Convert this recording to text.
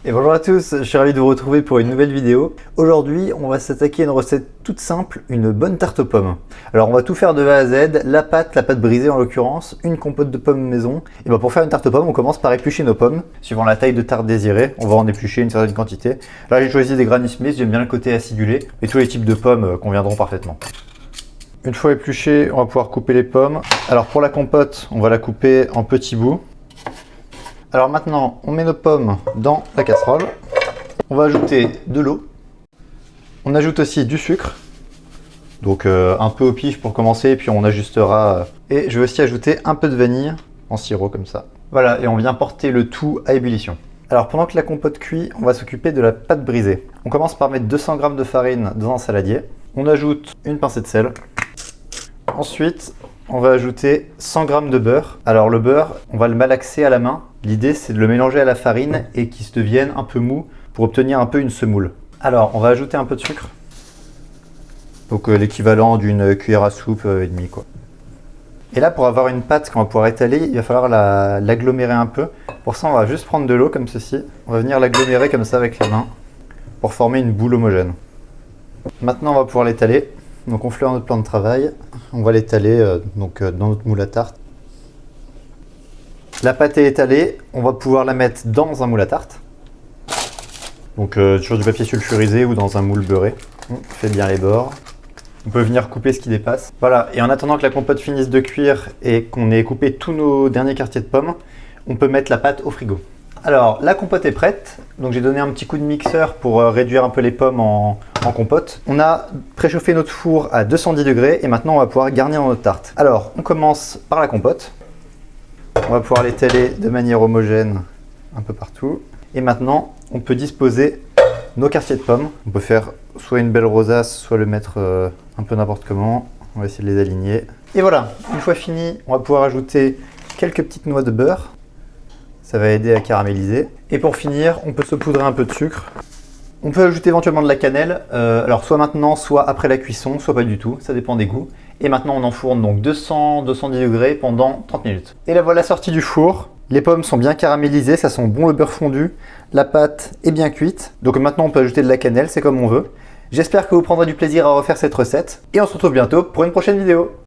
Et bonjour à tous, je suis ravi de vous retrouver pour une nouvelle vidéo. Aujourd'hui, on va s'attaquer à une recette toute simple, une bonne tarte aux pommes. Alors on va tout faire de A à Z, la pâte brisée en l'occurrence, une compote de pommes maison. Et bien pour faire une tarte aux pommes, on commence par éplucher nos pommes. Suivant la taille de tarte désirée, on va en éplucher une certaine quantité. Là j'ai choisi des Granny Smith, j'aime bien le côté acidulé, et tous les types de pommes conviendront parfaitement. Une fois épluché, on va pouvoir couper les pommes. Alors pour la compote, on va la couper en petits bouts. Alors maintenant, on met nos pommes dans la casserole. On va ajouter de l'eau. On ajoute aussi du sucre. Donc un peu au pif pour commencer, puis on ajustera. Et je vais aussi ajouter un peu de vanille en sirop comme ça. Voilà, et on vient porter le tout à ébullition. Alors pendant que la compote cuit, on va s'occuper de la pâte brisée. On commence par mettre 200 g de farine dans un saladier. On ajoute une pincée de sel. Ensuite, on va ajouter 100 g de beurre. Alors le beurre, on va le malaxer à la main. L'idée, c'est de le mélanger à la farine et qu'il se devienne un peu mou pour obtenir un peu une semoule. Alors, on va ajouter un peu de sucre. Donc l'équivalent d'une cuillère à soupe et demie, quoi. Et là, pour avoir une pâte qu'on va pouvoir étaler, il va falloir l'agglomérer un peu. Pour ça, on va juste prendre de l'eau comme ceci. On va venir l'agglomérer comme ça avec la main pour former une boule homogène. Maintenant, on va pouvoir l'étaler. Donc on fleur notre plan de travail, on va l'étaler dans notre moule à tarte. La pâte est étalée, on va pouvoir la mettre dans un moule à tarte. Donc sur du papier sulfurisé ou dans un moule beurré. On fait bien les bords. On peut venir couper ce qui dépasse. Voilà, et en attendant que la compote finisse de cuire et qu'on ait coupé tous nos derniers quartiers de pommes, on peut mettre la pâte au frigo. Alors la compote est prête, donc j'ai donné un petit coup de mixeur pour réduire un peu les pommes en compote. On a préchauffé notre four à 210 degrés et maintenant on va pouvoir garnir notre tarte. Alors on commence par la compote. On va pouvoir l'étaler de manière homogène un peu partout. Et maintenant on peut disposer nos quartiers de pommes. On peut faire soit une belle rosace, soit le mettre un peu n'importe comment. On va essayer de les aligner. Et voilà, une fois fini, on va pouvoir ajouter quelques petites noix de beurre. Ça va aider à caraméliser. Et pour finir, on peut saupoudrer un peu de sucre. On peut ajouter éventuellement de la cannelle, alors soit maintenant, soit après la cuisson, soit pas du tout, ça dépend des goûts. Et maintenant on enfourne donc 200-210 degrés pendant 30 minutes. Et la voilà sortie du four. Les pommes sont bien caramélisées, ça sent bon le beurre fondu. La pâte est bien cuite. Donc maintenant on peut ajouter de la cannelle, c'est comme on veut. J'espère que vous prendrez du plaisir à refaire cette recette. Et on se retrouve bientôt pour une prochaine vidéo.